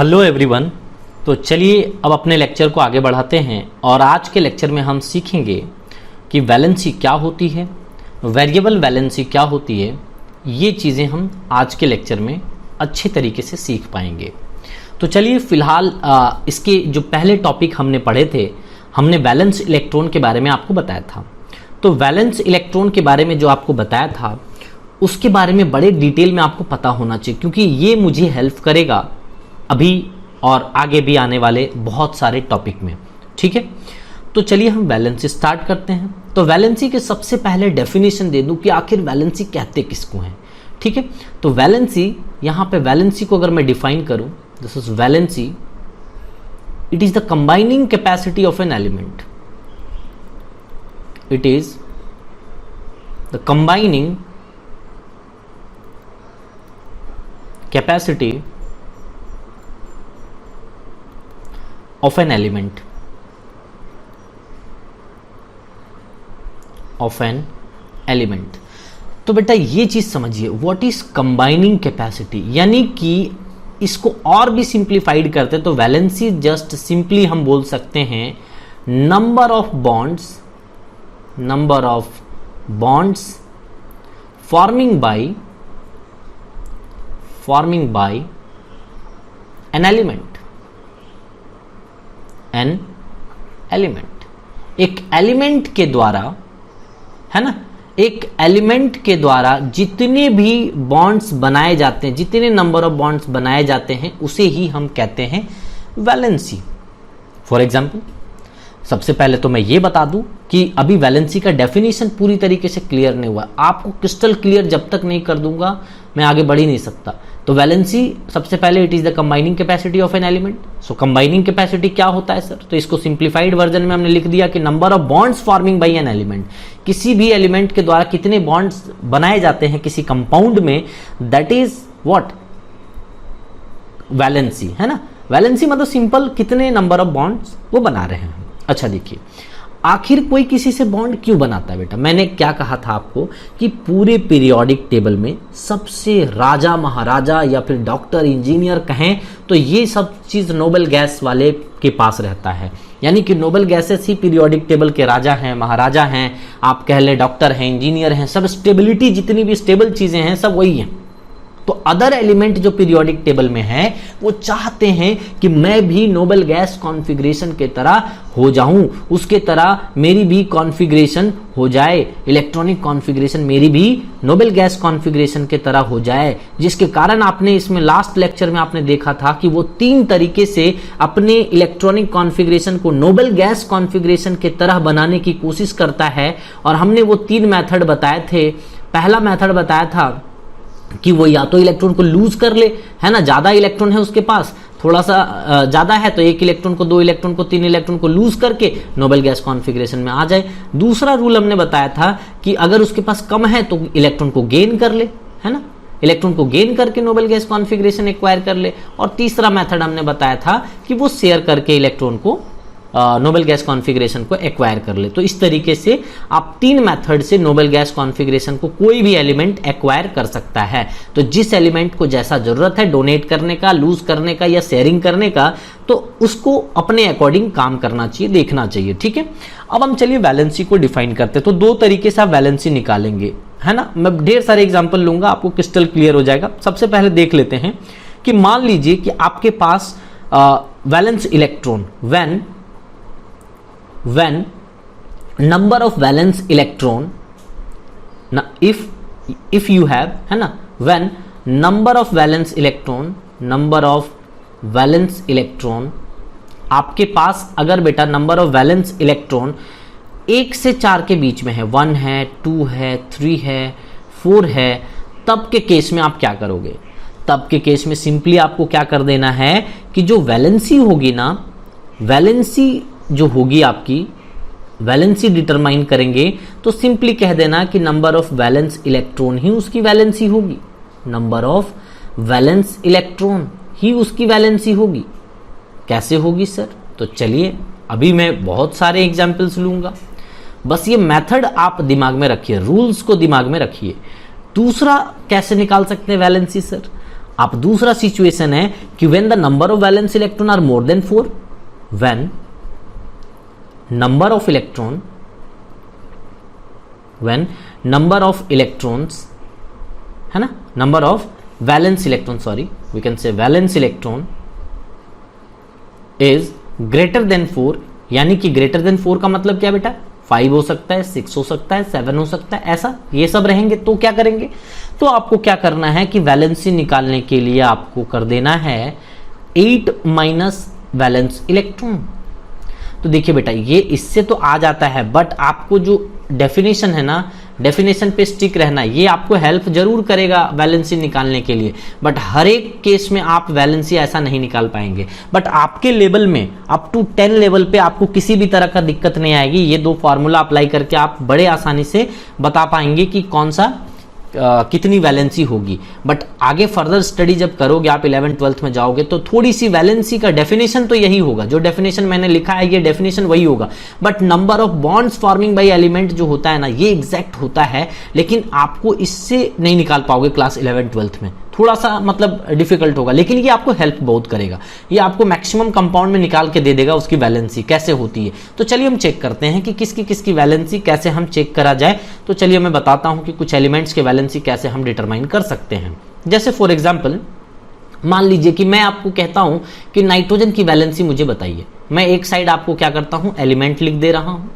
Hello everyone. तो चलिए अब अपने लेक्चर को आगे बढ़ाते हैं और आज के लेक्चर में हम सीखेंगे कि वैलेंसी क्या होती है, वेरिएबल वैलेंसी क्या होती है। ये चीज़ें हम आज के लेक्चर में अच्छे तरीके से सीख पाएंगे। तो चलिए फिलहाल इसके जो पहले टॉपिक हमने पढ़े थे, हमने वैलेंस इलेक्ट्रॉन के बारे में आपको बताया था। तो वैलेंस इलेक्ट्रॉन के बारे में जो आपको बताया था उसके बारे में बड़े डिटेल में आपको पता होना चाहिए, क्योंकि ये मुझे हेल्प करेगा अभी और आगे भी आने वाले बहुत सारे टॉपिक में। ठीक है, तो चलिए हम वैलेंसी स्टार्ट करते हैं। तो वैलेंसी के सबसे पहले डेफिनेशन दे दूं कि आखिर वैलेंसी कहते किसको हैं। ठीक है, तो वैलेंसी, यहाँ पे वैलेंसी को अगर मैं डिफाइन करूं, this is valency, it is the combining capacity of an element. It is the combining capacity of an element तो बेटा ये चीज समझिए, व्हाट इज कंबाइनिंग कैपेसिटी, यानी कि इसको और भी सिंप्लीफाइड करते तो वैलेंसी जस्ट सिंपली हम बोल सकते हैं number of bonds forming by an element. एक एलिमेंट के द्वारा, है ना, एक एलिमेंट के द्वारा जितने भी बॉन्ड्स बनाए जाते हैं, जितने नंबर ऑफ बॉन्ड्स बनाए जाते हैं, उसे ही हम कहते हैं वैलेंसी। फॉर एग्जाम्पल, सबसे पहले तो मैं ये बता दूं कि अभी वैलेंसी का डेफिनेशन पूरी तरीके से क्लियर नहीं हुआ। आपको क्रिस्टल क्लियर जब तक नहीं कर दूंगा मैं आगे बढ़ ही नहीं सकता। तो वैलेंसी सबसे पहले it is the combining capacity of an element. So combining capacity क्या होता है सर? तो इसको सिंप्लीफाइड वर्जन में हमने लिख दिया कि number of bonds forming by an element. किसी भी एलिमेंट के द्वारा कितने बॉन्ड्स बनाए जाते हैं किसी कंपाउंड में, दैट इज व्हाट वैलेंसी, है ना। वैलेंसी मतलब सिंपल कितने नंबर ऑफ बॉन्ड्स वो बना रहे हैं। अच्छा देखिए, आखिर कोई किसी से बॉन्ड क्यों बनाता है बेटा? मैंने क्या कहा था आपको कि पूरे पीरियोडिक टेबल में सबसे राजा महाराजा या फिर डॉक्टर इंजीनियर कहें तो ये सब चीज नोबेल गैस वाले के पास रहता है। यानी कि नोबेल गैसेस ही पीरियोडिक टेबल के राजा हैं, महाराजा हैं, आप कह ले डॉक्टर हैं, इंजीनियर हैं, सब स्टेबिलिटी, जितनी भी स्टेबल चीजें हैं सब वही हैं। तो अदर एलिमेंट जो पीरियोडिक टेबल में है वो चाहते हैं कि मैं भी नोबेल गैस कॉन्फ़िगरेशन के तरह हो जाऊं, उसके तरह मेरी भी कॉन्फ़िगरेशन हो जाए, इलेक्ट्रॉनिक कॉन्फ़िगरेशन मेरी भी नोबेल गैस कॉन्फ़िगरेशन के तरह हो जाए। जिसके कारण आपने इसमें लास्ट लेक्चर में आपने देखा था कि वो 3 तरीके से अपने इलेक्ट्रॉनिक कॉन्फ़िगरेशन को नोबेल गैस कॉन्फ़िगरेशन के तरह बनाने की कोशिश करता है। और हमने वो 3 मेथड बताए थे। पहला मेथड बताया था कि वो या तो इलेक्ट्रॉन को लूज कर ले, है ना, ज्यादा इलेक्ट्रॉन है उसके पास, थोड़ा सा ज्यादा है तो 1 इलेक्ट्रॉन को, 2 इलेक्ट्रॉन को, 3 इलेक्ट्रॉन को लूज करके नोबेल गैस कॉन्फ़िगरेशन में आ जाए। दूसरा रूल हमने बताया था कि अगर उसके पास कम है तो इलेक्ट्रॉन को गेन कर ले, है ना, इलेक्ट्रॉन को गेन करके नोबेल गैस कॉन्फ़िगरेशन एक्वायर कर ले। और तीसरा मेथड हमने बताया था कि वो शेयर करके इलेक्ट्रॉन को नोबेल गैस कॉन्फ़िगरेशन को एक्वायर कर ले। तो इस तरीके से आप 3 मेथड से नोबेल गैस कॉन्फ़िगरेशन को कोई भी एलिमेंट एक्वायर कर सकता है। तो जिस एलिमेंट को जैसा जरूरत है डोनेट करने का, लूज करने का या शेयरिंग करने का, तो उसको अपने अकॉर्डिंग काम करना चाहिए, देखना चाहिए। ठीक है, अब हम चलिए वैलेंसी को डिफाइन करते हैं। तो 2 तरीके से आप वैलेंसी निकालेंगे, है ना। मैं ढेर सारे एग्जाम्पल लूंगा, आपको क्रिस्टल क्लियर हो जाएगा। सबसे पहले देख लेते हैं कि मान लीजिए कि आपके पास valence electron, when number of valence electron, if you have, है ना, when number of valence electron आपके पास अगर बेटा नंबर ऑफ वैलेंस इलेक्ट्रॉन 1 से 4 के बीच में है, 1 है, 2 है, 3 है, 4 है, तब के केस में आप क्या करोगे? तब के केस में सिंपली आपको क्या कर देना है कि जो वैलेंसी होगी ना, वैलेंसी जो होगी आपकी, वैलेंसी डिटरमाइन करेंगे तो सिंपली कह देना कि नंबर ऑफ वैलेंस इलेक्ट्रॉन ही उसकी वैलेंसी होगी, नंबर ऑफ वैलेंस इलेक्ट्रॉन ही उसकी वैलेंसी होगी। कैसे होगी सर? तो चलिए अभी मैं बहुत सारे एग्जाम्पल्स लूंगा, बस ये मेथड आप दिमाग में रखिए, रूल्स को दिमाग में रखिए। दूसरा कैसे निकाल सकते हैं वैलेंसी सर? आप दूसरा सिचुएशन है कि when the number of valence electron are more than 4, when number of electron, when number of electrons, है ना, number of valence electron, sorry we can say valence electron is greater than 4, यानी कि greater than 4 का मतलब क्या बेटा, 5 हो सकता है, 6 हो सकता है, 7 हो सकता है, ऐसा ये सब रहेंगे। तो क्या करेंगे, तो आपको क्या करना है कि वैलेंसी निकालने के लिए आपको कर देना है 8 माइनस वैलेंस इलेक्ट्रॉन। तो देखिए बेटा ये इससे तो आ जाता है, बट आपको जो डेफिनेशन है ना, डेफिनेशन पे स्टिक रहना, ये आपको हेल्प जरूर करेगा वैलेंसी निकालने के लिए, बट हर एक केस में आप वैलेंसी ऐसा नहीं निकाल पाएंगे। बट आपके लेवल में अप टू 10 लेवल पे आपको किसी भी तरह का दिक्कत नहीं आएगी। ये दो फॉर्मूला अप्लाई करके आप बड़े आसानी से बता पाएंगे कि कौन सा कितनी वैलेंसी होगी। बट आगे फर्दर स्टडी जब करोगे, आप 11th-12th में जाओगे, तो थोड़ी सी वैलेंसी का डेफिनेशन तो यही होगा, जो डेफिनेशन मैंने लिखा है ये डेफिनेशन वही होगा, but number of bonds forming by element जो होता है ना, ये एग्जैक्ट होता है, लेकिन आपको इससे नहीं निकाल पाओगे क्लास 11th-12th में, थोड़ा सा मतलब डिफिकल्ट होगा, लेकिन ये आपको हेल्प बहुत करेगा। ये आपको मैक्सिमम कंपाउंड में निकाल के दे देगा उसकी वैलेंसी कैसे होती है। तो चलिए हम चेक करते हैं कि किसकी किसकी वैलेंसी कैसे हम चेक करा जाए। तो चलिए मैं बताता हूं कि कुछ एलिमेंट्स के वैलेंसी कैसे हम डिटरमाइन कर सकते हैं। जैसे फॉर एग्जाम्पल मान लीजिए कि मैं आपको कहता हूं कि नाइट्रोजन की वैलेंसी मुझे बताइए। मैं एक साइड आपको क्या करता हूं, एलिमेंट लिख दे रहा हूं,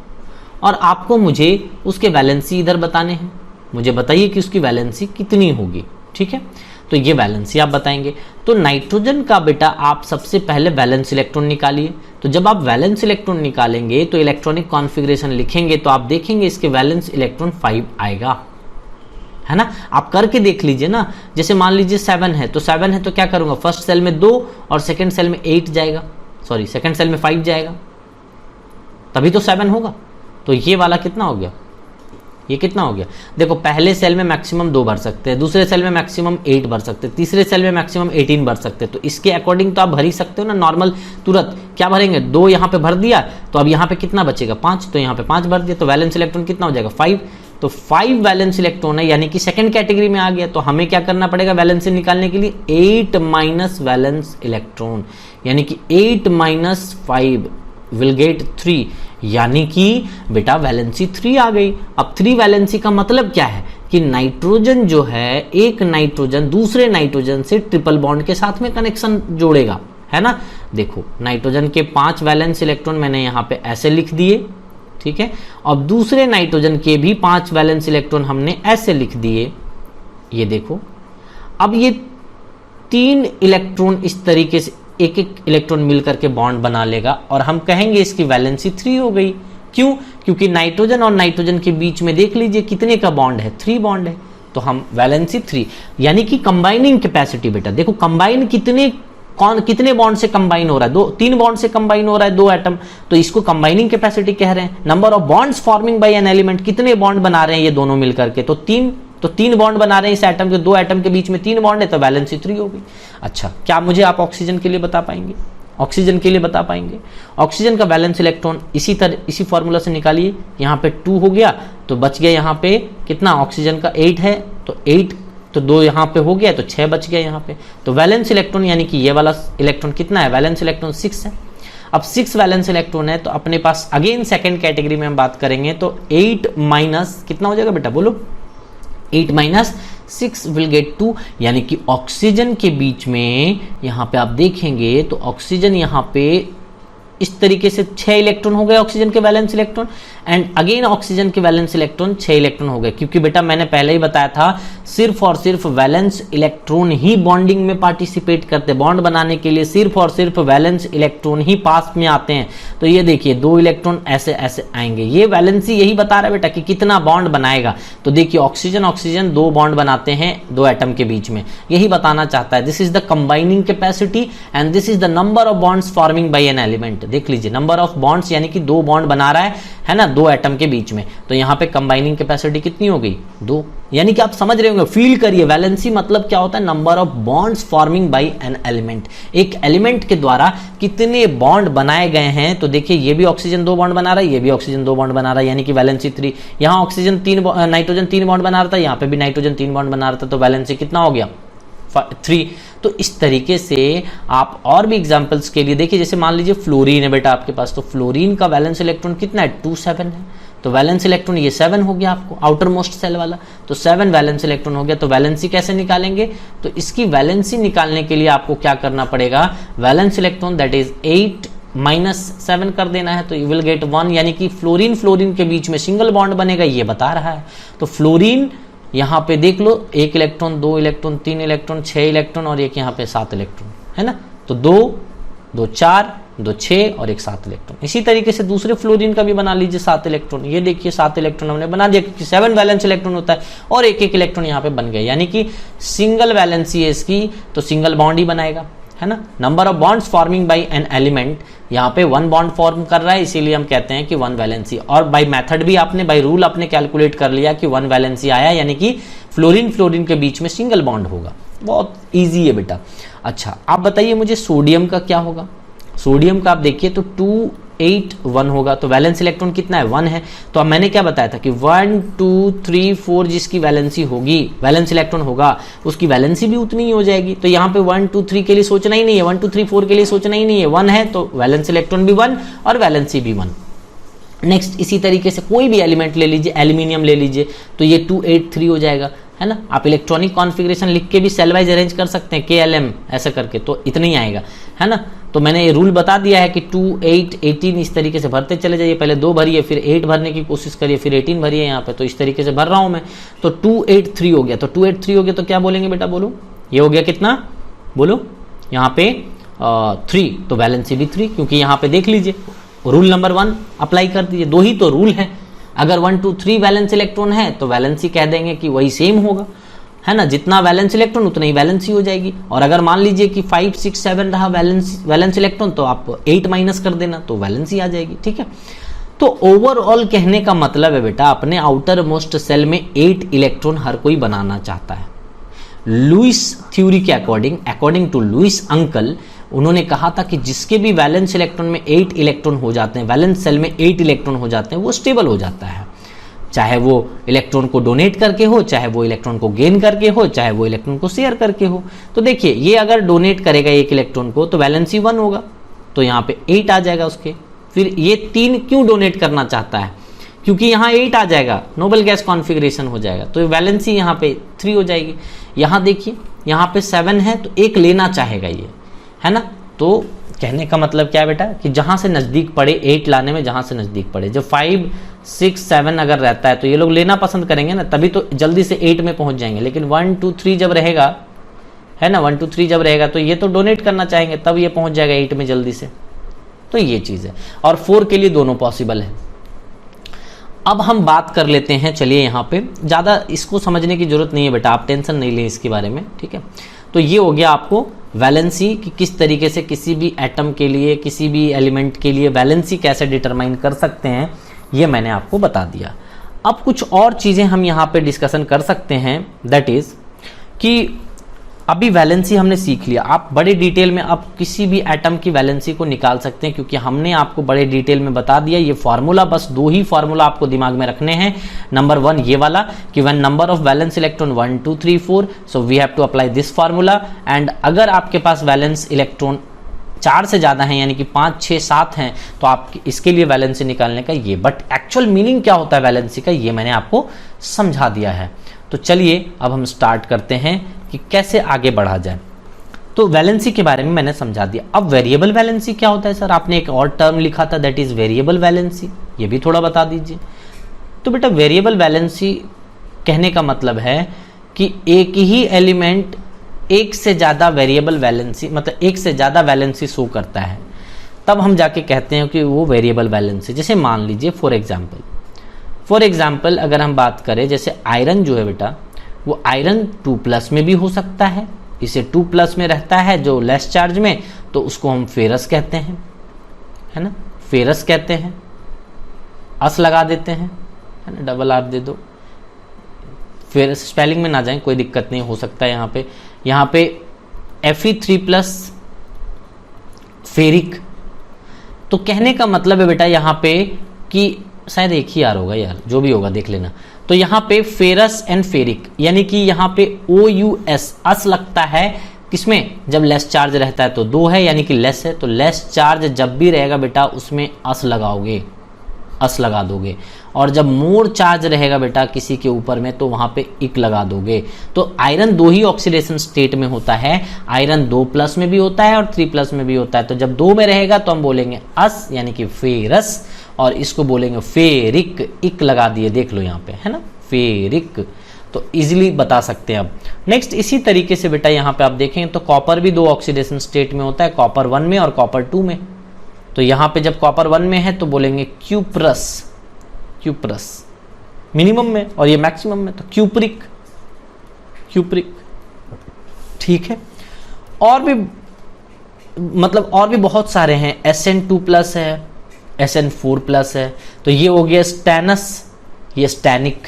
और आपको मुझे उसके वैलेंसी इधर बताने हैं। मुझे बताइए कि उसकी वैलेंसी कितनी होगी, ठीक है। तो ये वैलेंसी आप बताएंगे। तो नाइट्रोजन का बेटा आप सबसे पहले वैलेंस इलेक्ट्रॉन निकालिए। तो जब आप वैलेंस इलेक्ट्रॉन निकालेंगे तो इलेक्ट्रॉनिक कॉन्फ़िगरेशन लिखेंगे, तो आप देखेंगे इसके वैलेंस इलेक्ट्रॉन 5 आएगा, है ना। आप करके देख लीजिए ना। जैसे मान लीजिए 7 है, तो 7 है तो क्या करूंगा, फर्स्ट सेल में 2 और सेकंड सेल में 8 जाएगा, सॉरी सेकंड सेल में 5 जाएगा, तभी तो 7 होगा। तो ये वाला कितना हो गया, ये कितना हो गया, देखो पहले सेल में मैक्सिमम 2 भर सकते हैं, दूसरे सेल में मैक्सिमम 8 भर सकते हैं, तीसरे सेल में मैक्सिमम 18 भर सकते हैं। तो इसके अकॉर्डिंग तो आप भर ही सकते हो ना नॉर्मल, तुरंत क्या भरेंगे, 2 यहाँ पे भर दिया, तो अब यहाँ पे कितना बचेगा 5, तो यहाँ पे 5 भर दिया, तो वैलेंस इलेक्ट्रॉन कितना हो जाएगा 5। तो 5 वैलेंस इलेक्ट्रॉन है, यानी कि सेकंड कैटेगरी में आ गया। तो हमें क्या करना पड़ेगा वैलेंसी निकालने के लिए, 8 माइनस वैलेंस इलेक्ट्रॉन, यानी कि 8 माइनस 5 विल गेट 3, यानी कि बेटा वैलेंसी 3 आ गई। अब 3 वैलेंसी का मतलब क्या है कि नाइट्रोजन जो है, एक नाइट्रोजन दूसरे नाइट्रोजन से ट्रिपल बॉन्ड के साथ में कनेक्शन जोड़ेगा, है ना। देखो नाइट्रोजन के 5 वैलेंस इलेक्ट्रॉन मैंने यहाँ पे ऐसे लिख दिए, ठीक है। अब दूसरे नाइट्रोजन के भी 5 वैलेंस इलेक्ट्रॉन हमने ऐसे लिख दिए, ये देखो। अब ये 3 इलेक्ट्रॉन इस तरीके से एक एक इलेक्ट्रॉन मिलकर के बॉन्ड बना लेगा, और हम कहेंगे इसकी वैलेंसी 3 हो गई। क्यों, क्योंकि नाइट्रोजन और नाइट्रोजन के बीच में देख लीजिए कितने का बॉन्ड है, 3 बॉन्ड है। तो हम वैलेंसी 3, यानी कि कंबाइनिंग कैपेसिटी बेटा देखो, कंबाइन कितने बॉन्ड से कंबाइन हो रहा है, 3 बॉन्ड से कंबाइन हो रहा है 2 एटम, तो इसको कंबाइनिंग कैपेसिटी कह रहे हैं। Number of bonds forming by an element, कितने बॉन्ड बना रहे हैं ये दोनों मिलकर के, तो 3 बॉन्ड बना रहे हैं इस एटम के, 2 एटम के बीच में 3 बॉन्ड है, तो वैलेंसी 3 हो गई। अच्छा, क्या मुझे आप ऑक्सीजन के लिए बता पाएंगे, ऑक्सीजन के लिए बता पाएंगे। ऑक्सीजन का वैलेंस इलेक्ट्रॉन इसी फॉर्मूला से निकालिए। यहाँ पे 2 हो गया, तो बच गया यहाँ पे कितना, ऑक्सीजन का 8 है, तो 8, तो 2 यहाँ पे हो गया, तो 6 बच गया यहाँ पे। तो वैलेंस इलेक्ट्रॉन यानी कि ये वाला इलेक्ट्रॉन कितना है, वैलेंस इलेक्ट्रॉन 6 है। अब 6 वैलेंस इलेक्ट्रॉन है, तो अपने पास अगेन सेकेंड कैटेगरी में हम बात करेंगे, तो 8 माइनस कितना हो जाएगा बेटा, बोलो 8 माइनस 6 विल गेट 2, यानी कि ऑक्सीजन के बीच में यहाँ पे आप देखेंगे तो ऑक्सीजन यहाँ पे इस तरीके से 6 इलेक्ट्रॉन हो गए ऑक्सीजन के valence electron, and again oxygen के वैलेंस इलेक्ट्रॉन 6 इलेक्ट्रॉन हो गए, क्योंकि बेटा मैंने पहले ही बताया था सिर्फ और सिर्फ वैलेंस इलेक्ट्रॉन ही बॉन्डिंग में पार्टिसिपेट करते, बॉन्ड बनाने के लिए सिर्फ और सिर्फ वैलेंस इलेक्ट्रॉन ही पास में आते हैं। तो ये देखिए 2 इलेक्ट्रॉन ऐसे ऐसे आएंगे, ये वैलेंसी यही बता रहा है बेटा कि कितना बॉन्ड बनाएगा। तो देखिए ऑक्सीजन 2 बॉन्ड बनाते हैं 2 एटम के बीच में, यही बताना चाहता है। This is the combining capacity and this is the number of bonds forming by an element. देख लीजिए नंबर ऑफ बॉन्ड्स यानी कि 2 बॉन्ड बना रहा है ना 2 एटम के बीच में, तो यहाँ पे कंबाइनिंग कैपेसिटी कितनी हो गई 2, यानी कि आप समझ रहे होंगे, फील करिए वैलेंसी मतलब क्या होता है, number of bonds forming by an element, एक एलिमेंट के द्वारा कितने बॉन्ड बनाए गए हैं। तो देखिए ये भी ऑक्सीजन 2 बॉन्ड बना रहा है, ये भी ऑक्सीजन 2 बॉन्ड बना रहा है, यानी कि वैलेंसी 3। यहाँ ऑक्सीजन नाइट्रोजन 3 बॉन्ड बना रहा था, यहाँ पे भी नाइट्रोजन 3 बॉन्ड बना रहा था, तो वैलेंसी कितना हो गया 3। तो इस तरीके से आप और भी एग्जांपल्स के लिए देखिए, जैसे मान लीजिए फ्लोरीन है बेटा आपके पास, तो फ्लोरीन का वैलेंस इलेक्ट्रॉन कितना है 2 7 है, तो वैलेंस इलेक्ट्रॉन ये 7 हो गया आपको, आउटर मोस्ट सेल वाला, तो 7 वैलेंस इलेक्ट्रॉन हो गया। तो वैलेंसी कैसे निकालेंगे, तो इसकी वैलेंसी निकालने के लिए आपको क्या करना पड़ेगा, वैलेंस इलेक्ट्रॉन दैट इज 8 - 7 कर देना है, तो यू विल गेट 1, यानी कि फ्लोरीन फ्लोरीन के बीच में सिंगल बॉन्ड बनेगा, ये बता रहा है। तो फ्लोरीन यहाँ पे देख लो, 1 इलेक्ट्रॉन 2 इलेक्ट्रॉन 3 इलेक्ट्रॉन 6 इलेक्ट्रॉन और एक यहाँ पे 7 इलेक्ट्रॉन है ना, तो 2 2 4 2 6 और एक 7 इलेक्ट्रॉन। इसी तरीके से दूसरे फ्लोरीन का भी बना लीजिए 7 इलेक्ट्रॉन, ये देखिए 7 इलेक्ट्रॉन हमने बना दिया, क्योंकि 7 वैलेंस इलेक्ट्रॉन होता है और एक एक इलेक्ट्रॉन यहाँ पे बन गया, यानी कि सिंगल वैलेंसी है इसकी, तो सिंगल बॉन्ड ही बनाएगा, है ना। Number of bonds forming by an element, यहाँ पे 1 बॉन्ड फॉर्म कर रहा है, इसीलिए हम कहते हैं कि 1 वैलेंसी। और बाय मेथड भी आपने, बाय रूल आपने कैलकुलेट कर लिया कि 1 वैलेंसी आया, यानी कि फ्लोरीन फ्लोरीन के बीच में सिंगल बॉन्ड होगा। बहुत इजी है बेटा। अच्छा आप बताइए मुझे सोडियम का क्या होगा। सोडियम का आप देखिए तो 2 8 1 होगा, तो वैलेंस इलेक्ट्रॉन कितना है 1 है। तो अब मैंने क्या बताया था कि 1 2 3 4 जिसकी वैलेंसी होगी, वैलेंस इलेक्ट्रॉन होगा, उसकी वैलेंसी भी उतनी ही हो जाएगी। तो यहाँ पे 1 2 3 के लिए सोचना ही नहीं है, 1 2 3 4 के लिए सोचना ही नहीं है, 1 है तो वैलेंस इलेक्ट्रॉन भी 1 और वैलेंसी भी 1। नेक्स्ट इसी तरीके से कोई भी एलिमेंट ले लीजिए, एल्यूमिनियम ले लीजिए, तो ये 2 8 3 हो जाएगा, है ना। आप इलेक्ट्रॉनिक कॉन्फ़िगरेशन लिख के भी सेल वाइज अरेंज कर सकते हैं, KLM ऐसा करके, तो इतना ही आएगा, है ना। तो मैंने ये रूल बता दिया है कि 2 8 18 इस तरीके से भरते चले जाइए, पहले 2 भरिए फिर 8 भरने की कोशिश करिए फिर 18 भरिए यहाँ पे, तो इस तरीके से भर रहा हूँ मैं। तो 2 8 3 हो गया, तो 2 8 3 हो गया तो क्या बोलेंगे बेटा, बोलो ये हो गया कितना, बोलो यहाँ पे 3, तो वैलेंसी भी 3, क्योंकि यहाँ पे देख लीजिए रूल नंबर 1 अप्लाई कर दीजिए, 2 ही तो रूल है। अगर 1 2 3 वैलेंस इलेक्ट्रॉन है तो वैलेंसी कह देंगे कि वही सेम होगा, है ना, जितना वैलेंस इलेक्ट्रॉन उतना ही वैलेंसी हो जाएगी। और अगर मान लीजिए कि 5 6 7 रहा वैलेंस इलेक्ट्रॉन, तो आप 8 माइनस कर देना तो वैलेंसी आ जाएगी, ठीक है। तो ओवरऑल कहने का मतलब है बेटा, अपने आउटर मोस्ट सेल में 8 इलेक्ट्रॉन हर कोई बनाना चाहता है। लुइस थ्योरी के अकॉर्डिंग टू लुइस अंकल, उन्होंने कहा था कि जिसके भी वैलेंस इलेक्ट्रॉन में 8 इलेक्ट्रॉन हो जाते हैं, वैलेंस सेल में 8 इलेक्ट्रॉन हो जाते हैं, वो स्टेबल हो जाता है, चाहे वो इलेक्ट्रॉन को डोनेट करके हो, चाहे वो इलेक्ट्रॉन को गेन करके हो, चाहे वो इलेक्ट्रॉन को शेयर करके हो। तो देखिए ये अगर डोनेट करेगा एक इलेक्ट्रॉन को तो वैलेंसी 1 होगा, तो यहाँ पे 8 आ जाएगा उसके। फिर ये 3 क्यों डोनेट करना चाहता है, क्योंकि यहाँ 8 आ जाएगा, नोबल गैस कॉन्फ़िगरेशन हो जाएगा, तो वैलेंसी यहाँ पे 3 हो जाएगी। यहाँ देखिए यहाँ पे 7 है तो एक लेना चाहेगा ये, है ना। तो कहने का मतलब क्या है बेटा, कि जहां से नजदीक पड़े 8 लाने में, जहां से नजदीक पड़े, जब 5 6 7 अगर रहता है तो ये लोग लेना पसंद करेंगे ना, तभी तो जल्दी से 8 में पहुंच जाएंगे। लेकिन 1 2 3 जब रहेगा, है ना, 1 2 3 जब रहेगा तो ये तो डोनेट करना चाहेंगे, तब ये पहुंच जाएगा 8 में जल्दी से। तो ये चीज है, और 4 के लिए दोनों पॉसिबल है। अब हम बात कर लेते हैं, चलिए यहाँ पे ज़्यादा इसको समझने की जरूरत नहीं है बेटा, आप टेंशन नहीं लें इसके बारे में, ठीक है। तो ये हो गया आपको वैलेंसी कि किस तरीके से किसी भी एटम के लिए, किसी भी एलिमेंट के लिए वैलेंसी कैसे डिटरमाइन कर सकते हैं, ये मैंने आपको बता दिया। अब कुछ और चीज़ें हम यहाँ पे डिस्कशन कर सकते हैं, दैट इज़ कि अभी वैलेंसी हमने सीख लिया, आप बड़े डिटेल में आप किसी भी एटम की वैलेंसी को निकाल सकते हैं, क्योंकि हमने आपको बड़े डिटेल में बता दिया। ये फार्मूला, बस 2 ही फार्मूला आपको दिमाग में रखने हैं। नंबर 1 ये वाला कि when number of valence electron 1 2 3 4, so we have to apply this formula. And अगर आपके पास वैलेंस इलेक्ट्रॉन 4 से ज़्यादा हैं, यानी कि 5 6 7 हैं, तो आप इसके लिए वैलेंसी निकालने का ये, बट एक्चुअल मीनिंग क्या होता है वैलेंसी का, ये मैंने आपको समझा दिया है। तो चलिए अब हम स्टार्ट करते हैं कि कैसे आगे बढ़ा जाए। तो वैलेंसी के बारे में मैंने समझा दिया। अब वेरिएबल वैलेंसी क्या होता है सर, आपने एक और टर्म लिखा था, दैट इज वेरिएबल वैलेंसी, ये भी थोड़ा बता दीजिए। तो बेटा वेरिएबल वैलेंसी कहने का मतलब है कि एक ही एलिमेंट एक से ज़्यादा वेरिएबल वैलेंसी, मतलब एक से ज़्यादा वैलेंसी शो करता है, तब हम जाके कहते हैं कि वो वेरिएबल वैलेंसी। जैसे मान लीजिए फॉर एग्जाम्पल अगर हम बात करें, जैसे आयरन जो है बेटा, वो आयरन 2+ में भी हो सकता है, इसे 2+ में रहता है जो लेस चार्ज में, तो उसको हम फेरस कहते हैं, है ना, फेरस कहते हैं, अस लगा देते हैं, है ना, डबल आर दे दो, फेरस स्पेलिंग में ना जाएं, कोई दिक्कत नहीं, हो सकता है यहाँ पे Fe3+ फेरिक। तो कहने का मतलब है बेटा यहाँ पे कि शायद एक ही आर होगा यार, जो भी होगा देख लेना। तो यहाँ पे फेरस एंड फेरिक, यानी कि यहाँ पे OUS अस लगता है किसमें, जब लेस चार्ज रहता है तो 2 है यानी कि लेस है, तो लेस चार्ज जब भी रहेगा बेटा उसमें अस लगाओगे, अस लगा दोगे, और जब मोर चार्ज रहेगा बेटा किसी के ऊपर में तो वहां पे इक लगा दोगे। तो आयरन 2 ही ऑक्सीडेशन स्टेट में होता है, आयरन 2+ में भी होता है और 3+ में भी होता है। तो जब 2 में रहेगा तो हम बोलेंगे अस यानी कि फेरस, और इसको बोलेंगे फेरिक, इक लगा दिए, देख लो यहाँ पे है ना फेरिक, तो इजीली बता सकते हैं। अब नेक्स्ट इसी तरीके से बेटा यहाँ पे आप देखें तो कॉपर भी 2 ऑक्सीडेशन स्टेट में होता है, कॉपर 1 में और कॉपर 2 में। तो यहाँ पे जब कॉपर 1 में है तो बोलेंगे क्यूप्रस, क्यूप्रस मिनिमम में, और ये मैक्सिमम में तो क्यूप्रिक, क्यूप्रिक, ठीक है। और भी मतलब और भी बहुत सारे हैं, SN2+ है, SN4+ है, तो ये हो गया स्टैनस, ये स्टैनिक।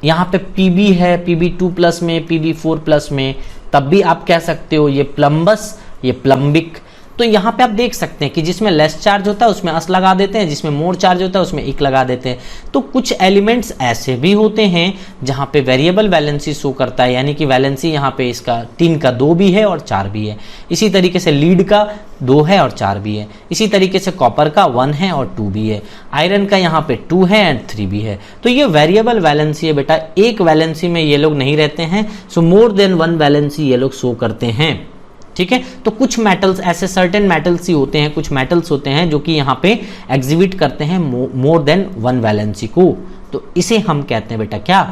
यहाँ पे PB है, PB2+ में, PB4+ में, तब भी आप कह सकते हो ये प्लम्बस, ये प्लम्बिक। तो यहाँ पे आप देख सकते हैं कि जिसमें लेस चार्ज होता है उसमें अस लगा देते हैं, जिसमें मोर चार्ज होता है उसमें इक लगा देते हैं। तो कुछ एलिमेंट्स ऐसे भी होते हैं जहाँ पे वेरिएबल वैलेंसी शो करता है, यानी कि वैलेंसी यहाँ पे इसका 3 का 2 भी है और 4 भी है। इसी तरीके से लीड का 2 है और 4 भी है। इसी तरीके से कॉपर का 1 है और 2 भी है। आयरन का यहाँ पे 2 है एंड 3 भी है। तो ये वेरिएबल वैलेंसी है बेटा, एक वैलेंसी में ये लोग नहीं रहते हैं, सो मोर देन 1 वैलेंसी ये लोग शो करते हैं, ठीक है। तो कुछ मेटल्स ऐसे सर्टेन मेटल्स ही होते हैं, कुछ मेटल्स होते हैं जो कि यहाँ पे एग्जिबिट करते हैं मोर देन 1 वैलेंसी को, तो इसे हम कहते हैं बेटा क्या,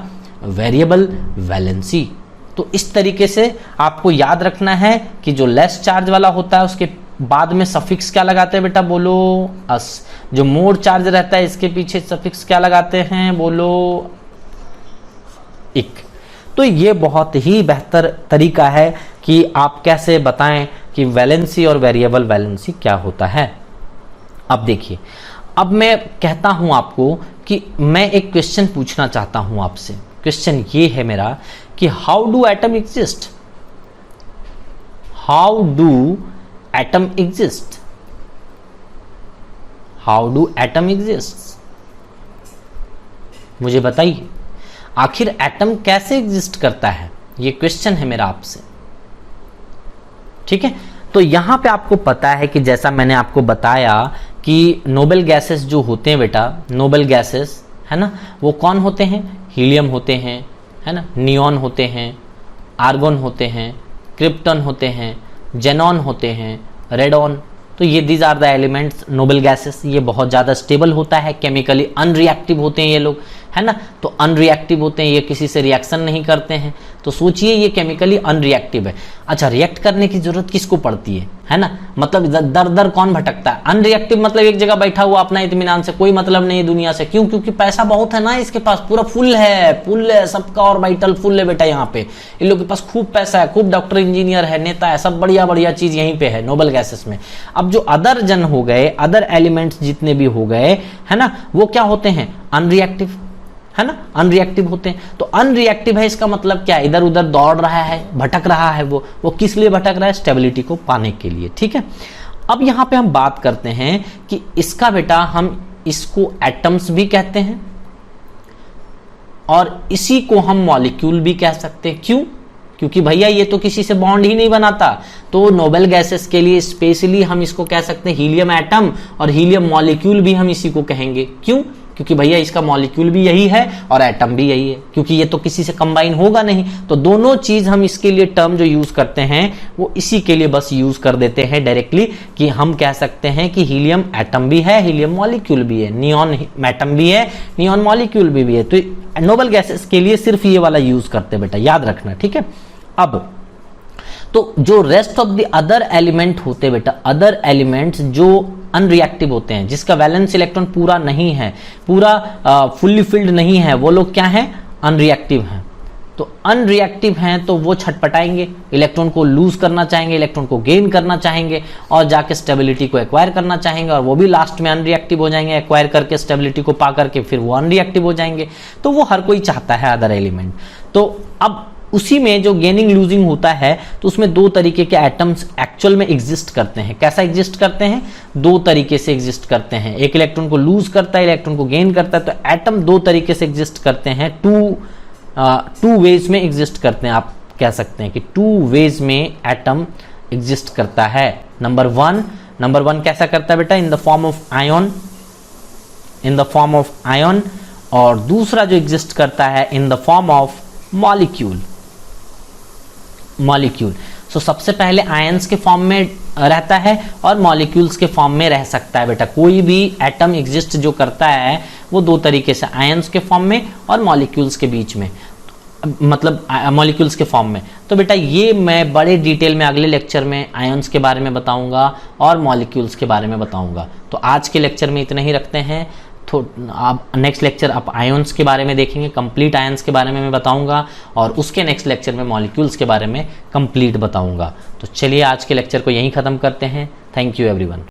वेरिएबल वैलेंसी। तो इस तरीके से आपको याद रखना है कि जो लेस चार्ज वाला होता है उसके बाद में सफिक्स क्या लगाते हैं बेटा, बोलो अस। जो मोर चार्ज रहता है इसके पीछे सफिक्स क्या लगाते हैं, बोलो इक। तो ये बहुत ही बेहतर तरीका है कि आप कैसे बताएं कि वैलेंसी और वेरिएबल वैलेंसी क्या होता है। अब देखिए, अब मैं कहता हूं आपको कि मैं एक क्वेश्चन पूछना चाहता हूं आपसे। क्वेश्चन ये है मेरा कि how do atom exist, how do atom exist, how do atom exist, मुझे बताइए आखिर एटम कैसे एग्जिस्ट करता है, ये क्वेश्चन है मेरा आपसे, ठीक है। तो यहां पे आपको पता है कि जैसा मैंने आपको बताया कि नोबल गैसेस जो होते हैं बेटा, नोबल गैसेस है ना, वो कौन होते हैं, हीलियम होते हैं, है ना, नियॉन होते हैं, आर्गन होते हैं, क्रिप्टन होते हैं, जेनॉन होते हैं, रेडॉन। तो ये these are the elements noble gases. ये बहुत ज़्यादा स्टेबल होता है, केमिकली अनरिएक्टिव होते हैं ये लोग, है ना। तो अनरिएक्टिव होते हैं, ये किसी से रिएक्शन नहीं करते हैं। तो सोचिए ये केमिकली अनरिएक्टिव है। अच्छा, रिएक्ट करने की जरूरत किसको पड़ती है ना, मतलब दर दर कौन भटकता है। अनरिएक्टिव मतलब एक जगह बैठा हुआ अपना इत्मीनान से, कोई मतलब नहीं है दुनिया से। क्यों? क्योंकि पैसा बहुत है ना इसके पास, पूरा फुल है सबका, और वाइटल फुल है बेटा। यहाँ पे इन लोग के पास खूब पैसा है, खूब डॉक्टर इंजीनियर है, नेता है, सब बढ़िया बढ़िया चीज यहीं पे है नोबल गैसेस में। अब जो अदर जन हो गए, अदर एलिमेंट्स जितने भी हो गए, है ना, वो क्या होते हैं, अनरिएक्टिव, है ना, अनरिएक्टिव होते हैं। तो अनरिएक्टिव है इसका मतलब क्या, इधर उधर दौड़ रहा है, भटक रहा है। वो किस लिए भटक रहा है, स्टेबिलिटी को पाने के लिए, ठीक है। अब यहां पे हम बात करते हैं कि इसका बेटा हम इसको एटम्स भी कहते हैं और इसी को हम मॉलिक्यूल भी कह सकते हैं। क्यों? क्योंकि भैया ये तो किसी से बॉन्ड ही नहीं बनाता। तो नोबल गैसेस के लिए स्पेशली हम इसको कह सकते हैं हीलियम एटम, और हीलियम मॉलिक्यूल भी हम इसी को कहेंगे। क्यों? क्योंकि भैया इसका मॉलिक्यूल भी यही है और एटम भी यही है, क्योंकि ये तो किसी से कंबाइन होगा नहीं। तो दोनों चीज हम इसके लिए टर्म जो यूज करते हैं वो इसी के लिए बस यूज कर देते हैं डायरेक्टली, कि हम कह सकते हैं कि हीलियम एटम भी है, हीलियम मॉलिक्यूल भी है, नियॉन एटम भी है, नियॉन मॉलिक्यूल भी है। तो नोबल गैसेस के लिए सिर्फ ये वाला यूज करते हैं बेटा, याद रखना, ठीक है। अब तो जो rest of the other element होते बेटा, अदर एलिमेंट्स जो अनरिएक्टिव होते हैं, जिसका वैलेंस इलेक्ट्रॉन पूरा नहीं है, पूरा फुल्ली फिल्ड नहीं है, वो लोग क्या हैं, अनरिएक्टिव हैं। तो अनरिएक्टिव हैं तो वो छटपटाएंगे, इलेक्ट्रॉन को लूज करना चाहेंगे, इलेक्ट्रॉन को गेन करना चाहेंगे, और जाके स्टेबिलिटी को एक्वायर करना चाहेंगे, और वो भी लास्ट में अनरिएक्टिव हो जाएंगे, एक्वायर करके स्टेबिलिटी को पा करके फिर वो अनरिएक्टिव हो जाएंगे। तो वो हर कोई चाहता है अदर एलिमेंट। तो अब उसी में जो गेनिंग लूजिंग होता है तो उसमें दो तरीके के एटम्स एक्चुअल में एग्जिस्ट करते हैं। कैसा एग्जिस्ट करते हैं? दो तरीके से एग्जिस्ट करते हैं। एक इलेक्ट्रॉन को लूज करता है, इलेक्ट्रॉन को गेन करता है। तो एटम दो तरीके से एग्जिस्ट करते हैं, टू वेज में एग्जिस्ट करते हैं। आप कह सकते हैं कि टू वेज में एटम एग्जिस्ट करता है। नंबर वन कैसा करता है बेटा? In the form of ion, और दूसरा जो एग्जिस्ट करता है in the form of molecule. So सबसे पहले आयंस के फॉर्म में रहता है और मॉलिक्यूल्स के फॉर्म में रह सकता है बेटा। कोई भी एटम एग्जिस्ट जो करता है वो दो तरीके से, आयंस के फॉर्म में और मॉलिक्यूल्स के बीच में, मतलब मॉलिक्यूल्स के फॉर्म में। तो बेटा ये मैं बड़े डिटेल में अगले लेक्चर में आयंस के बारे में बताऊंगा और मॉलिक्यूल्स के बारे में बताऊंगा। तो आज के लेक्चर में इतना ही रखते हैं। तो आप नेक्स्ट लेक्चर आप आयंस के बारे में देखेंगे, कंप्लीट आयंस के बारे में मैं बताऊंगा, और उसके नेक्स्ट लेक्चर में मॉलिक्यूल्स के बारे में कंप्लीट बताऊंगा। तो चलिए आज के लेक्चर को यहीं ख़त्म करते हैं। Thank you everyone.